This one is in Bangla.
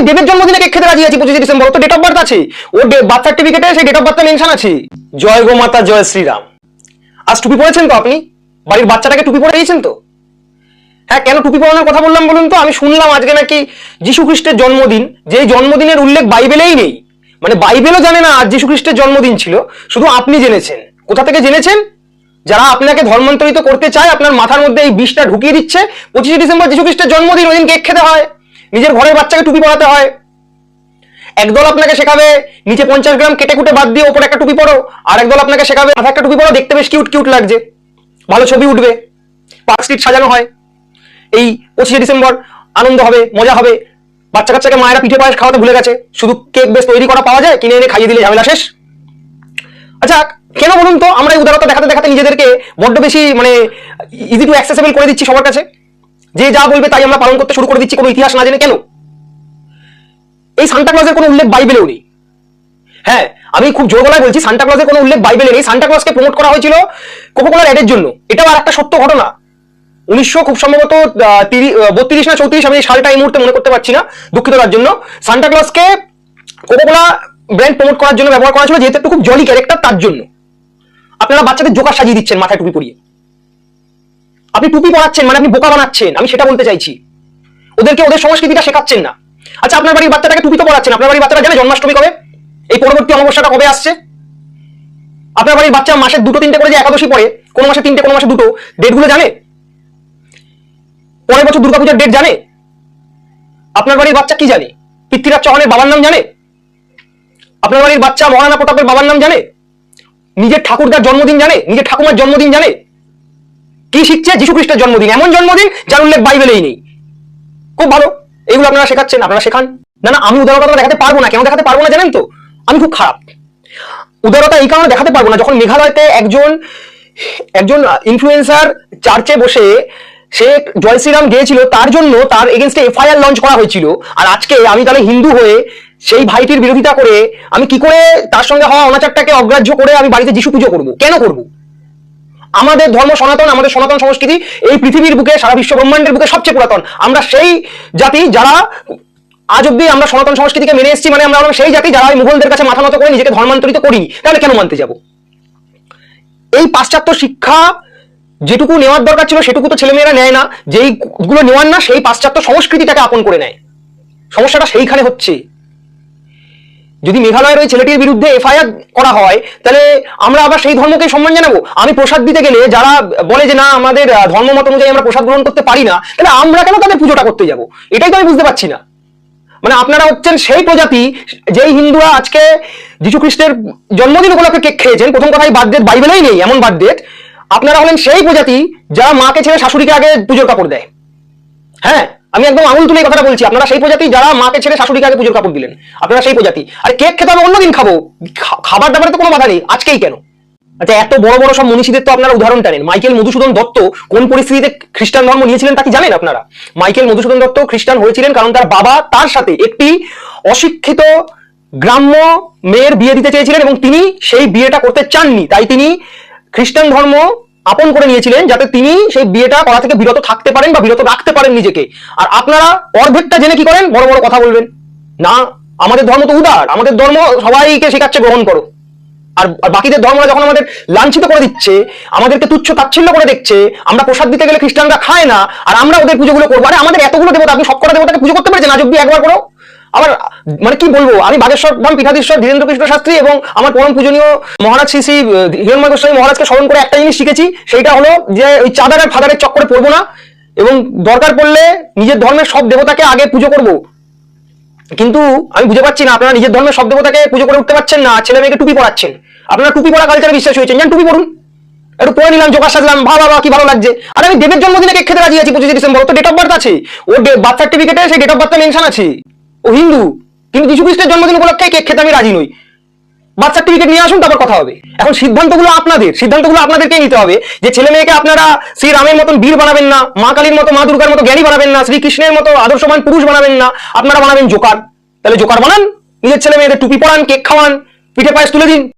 আমি দেবের জন্মদিনে কেক খেতে রাজি আছি 25 ডিসেম্বর, তো ডেট অফ বার্থ আছে, ওর বার্থ সার্টিফিকেটে সেই ডেট অফ বার্থটা মেনশন আছে। জয় গো মাতা, জয় শ্রীরাম। আজ টুপি পরেছেন তো আপনি? বাড়ির বাচ্চাটাকে টুপি পরে দিয়েছেন তো? হ্যাঁ, কেন টুপি পরানোর কথা বললাম বলুন তো? আমি শুনলাম আজকে নাকি যীশু খ্রিস্টের জন্মদিন, যে জন্মদিনের উল্লেখ বাইবেলেই নেই। মানে বাইবেলও জানে না আজ যীশু খ্রিস্টের জন্মদিন ছিল, শুধু আপনি জেনেছেন। কোথা থেকে জেনেছেন? যারা আপনাকে ধর্মান্তরিত করতে চায়, আপনার মাথার মধ্যে এই বিষটা ঢুকিয়ে দিচ্ছে 25 ডিসেম্বর যীশু খ্রিস্টের জন্মদিন, ওই দিন কেক খেতে হয়, নিজের ঘরের বাচ্চাকে টুপি পরাতে হয়। একদল আপনাকে শেখাবে নিচে 50 গ্রাম কেটে কুটে বাদ দিয়ে ওপরে একটা টুপি পরো, আর একদল আপনাকে শেখাবে মাথায় একটা টুপি পরো, দেখতে বেশ কিউট কিউট লাগছে, ভালো ছবি উঠবে, পার্ক স্ট্রিট সাজানো হয়। এই 25 ডিসেম্বর আনন্দ হবে, মজা হবে, বাচ্চা কাচ্চাকে মায়েরা পিঠে পায়েস খাওয়াতে ভুলে গেছে, শুধু কেক বেশ তৈরি করা পাওয়া যায়, কিনে এনে খাইয়ে দিলে ঝামেলা শেষ। আচ্ছা, কেন বলুন তো আমরা এই উদারতা দেখাতে দেখাতে নিজেদেরকে বড্ড বেশি মানে ইজি টু অ্যাক্সেসেবল করে দিচ্ছি সবার কাছে, যে যা বলবে তাই আমরা পালন করতে শুরু করে দিচ্ছি, কোনো ইতিহাস না জেনে? কেন? এই সান্টা ক্লজের কোনো উল্লেখ বাইবেলেও নেই। হ্যাঁ, আমি খুব জোর গলায় বলছি, সান্টা ক্লজের কোনো উল্লেখ বাইবেলে নেই। সান্টা ক্লজকে প্রমোট করা হয়েছিল কোকাকোলার অ্যাডের জন্য। এটাও আর একটা সত্য ঘটনা। 1900 খুব সম্ভবত 32 না 34, আমি সালটা এই মুহূর্তে মনে করতে পারছি না, দুঃখিত তার জন্য। সান্টা ক্লজকে কোকাকোলা ব্র্যান্ড প্রমোট করার জন্য ব্যবহার করা ছিল, যেহেতু একটু খুব জলি ক্যারেক্টার, তার জন্য। আপনারা বাচ্চাদের জোকার সাজিয়ে দিচ্ছেন মাথায় টুপি পরিয়ে। আপনি টুপি পরাচ্ছেন মানে আপনি বোকা বানাচ্ছেন, আমি সেটা বলতে চাইছি। ওদেরকে ওদের সংস্কৃতিটা শেখাচ্ছেন না। আচ্ছা, আপনার বাড়ির বাচ্চাটাকে টুপি তো পরাচ্ছেন, আপনার বাড়ির বাচ্চাটা জানে জন্মাষ্টমী কবে, এই পরবর্তী অমাবস্যাটা কবে আসছে? আপনার বাড়ির বাচ্চা মাসে 2-3টে করে যে একাদশী পড়ে, কোন মাসে 3টে কোন মাসে 2টো, ডেটগুলো জানে? পরের বছর দুর্গাপূজার ডেট জানে? আপনার বাড়ির বাচ্চা কি জানে? পৃথ্বীরাজ চৌহানের বাবার নাম জানে? আপনার বাড়ির বাচ্চা মহারানা প্রতাপের বাবার নাম জানে? নিজের ঠাকুরদার জন্মদিন জানে? নিজের ঠাকুমার জন্মদিন জানে? কি শিখছে? যীশু খ্রিস্টের জন্মদিন, এমন জন্মদিন যার উল্লেখ বাইবেলেই নেই। খুব ভালো, এগুলো আপনারা শেখাচ্ছেন, আপনারা শেখান। না না, আমি উদারতা দেখাতে পারবো না। কেন দেখাতে পারবো না জানেন তো? আমি খুব খারাপ। উদারতা এই কারণে দেখাতে পারবো না, যখন মেঘালয়তে একজন ইনফ্লুয়েন্সার চার্চে বসে সে জয় শ্রীরাম গেয়েছিল, তার জন্য তার এগেনস্টে এফআইআর লঞ্চ করা হয়েছিল। আর আজকে আমি তাহলে হিন্দু হয়ে সেই ভাইটির বিরোধিতা করে আমি কি করে তার সঙ্গে হওয়া অনাচারটাকে অগ্রাহ্য করে আমি বাড়িতে যিশু পুজো করব? কেন করব? আমাদের ধর্ম সনাতন, আমাদের সনাতন সংস্কৃতি এই পৃথিবীর বুকে, সারা বিশ্ব ব্রহ্মাণ্ডের বুকে সবচেয়ে পুরাতন। আমরা সেই জাতি যারা আজ অব্দি আমরা সনাতন সংস্কৃতিকে মেনে এসেছি, মানে আমরা সেই জাতি যারা মুঘলদের কাছে মাথা নত করে নিজেকে ধর্মান্তরিত করিনি। তাহলে কেন মানতে যাব? এই পাশ্চাত্য শিক্ষা যেটুকু নেওয়ার দরকার ছিল সেটুকু তো ছেলেমেয়েরা নেয় না, যেইগুলো নেওয়ার না সেই পাশ্চাত্য সংস্কৃতিটাকে আপন করে নেয়। সমস্যাটা সেইখানে হচ্ছে। যদি মেঘালয়ের ওই ছেলেটির বিরুদ্ধে এফআইআর করা হয়, তাহলে আমরা আবার সেই ধর্মকে সম্মান জানাবো? আমি প্রসাদ দিতে গেলে যারা বলে যে না আমাদের ধর্ম মত অনুযায়ী আমরা প্রসাদ গ্রহণ করতে পারি না, তাহলে আমরা কেন তাদের পুজোটা করতে যাব? এটাই তো আমি বুঝতে পারছি না। মানে আপনারা হচ্ছেন সেই প্রজাতি, যেই হিন্দুরা আজকে যীশু খ্রিস্টের জন্মদিন উপলক্ষে কেক খেয়েছেন, প্রথম কথাই বার্থ ডেট বাইবেলেই নেই এমন বার্থ ডেট। আপনারা হলেন সেই প্রজাতি যারা মাকে ছেড়ে শাশুড়িকে আগে পুজোর কাপড় দেয়। হ্যাঁ, আমি একদম আঙুল তুলে কথাটা বলছি, আপনারা সেই প্রজাতি যারা মাকে ছেড়ে শাশুড়িকে আগে পুজোর কাপড় দিলেন। আপনারা সেই প্রজাতি। আর কেক খেতে আমি অন্যদিন খাবো, খাবার দাবারে তো কোনো বাধা নেই, আজকেই কেন? আচ্ছা, এত বড় বড় সব মনীষীদের তো আপনারা উদাহরণ টানেন। মাইকেল মধুসূদন দত্ত কোন পরিস্থিতিতে খ্রিস্টান ধর্ম নিয়েছিলেন তা কি জানেন আপনারা? মাইকেল মধুসূদন দত্ত খ্রিস্টান হয়েছিলেন কারণ তার বাবা তার সাথে একটি অশিক্ষিত গ্রাম্য মেয়ের বিয়ে দিতে চেয়েছিলেন এবং তিনি সেই বিয়েটা করতে চাননি। তাই তিনি খ্রিস্টান ধর্ম আপন করে নিয়েছিলেন, যাতে তিনি সেই বিয়েটা করা থেকে বিরত থাকতে পারেন বা বিরত রাখতে পারেন নিজেকে। আর আপনারা অর্ধেকটা জেনে কি করেন? বড় বড় কথা বলবেন। না, আমাদের ধর্ম তো উদার, আমাদের ধর্ম সবাইকে শেখাচ্ছে গ্রহণ করো। আর বাকিদের ধর্মরা যখন আমাদের লাঞ্ছিত করে দিচ্ছে, আমাদেরকে তুচ্ছ তাচ্ছিল্য করে দেখছে, আমরা প্রসাদ দিতে গেলে খ্রিস্টানরা খায় না, আর আমরা ওদের পুজোগুলো করবো। আরে আমাদের এতগুলো দেবতা, আপনি সবকটা দেবতাকে পুজো করতে পেরেছেন আজ অব্দি একবার করো? আবার মানে কি বলবো, আমি বাগেশ্বর ধাম পীঠাধীশ্বর ধীরেন্দ্র কৃষ্ণ শাস্ত্রী এবং আমার পরম পূজনীয় মহারাজ শ্রী শ্রী হিরণময় গোস্বামী মহারাজকে স্মরণ করে একটা জিনিস শিখেছি, সেইটা হলো যে ওই চাঁদারের ফাদারের চক্করে পড়বো না, এবং দরকার পড়লে নিজের ধর্মের সব দেবতাকে আগে পুজো করব। কিন্তু আমি বুঝে পাচ্ছি না, আপনারা নিজের ধর্মের সব দেবতাকে পুজো করে উঠতে পারছেন না, ছেলে মেয়েকে টুপি পরাচ্ছেন। আপনারা টুপি পরা কালচারে বিশ্বাস হয়েছেন, যান টুপি পরুন, একটু পরে নিলাম, জোগাড় সাজলাম, বাবা কি ভালো লাগছে। আর আমি দেবের জন্মদিনে কেক খেতে রাজি আছি 25 ডিসেম্বর, তো ডেট অফ বার্থ আছে, ওর বার্থ সার্টিফিকেটে সেই ডেট অফ বার্থটা মেনশন আছে। ও হিন্দু, কিন্তু যীশু খ্রিস্টের জন্মদিন উপলক্ষে কেক খেতে আমি রাজি নই। বার্থ সার্টিফিকেট নিয়ে আসুন, তারপর কথা হবে। এখন সিদ্ধান্তগুলো আপনাদেরকে নিতে হবে, যে ছেলে মেয়েকে আপনারা শ্রী রামের মতন বীর বানাবেন না, মা কালীর মতো, মা দুর্গার মতো জ্ঞানী বানাবেন না, শ্রীকৃষ্ণের মতো আদর্শবান পুরুষ বানাবেন না, আপনারা বানাবেন জোকার। তাহলে জোকার বানান, নিজের ছেলে মেয়েদের টুপি পরান, কেক খাওয়ান, পিঠে পায়েস তুলে দিন।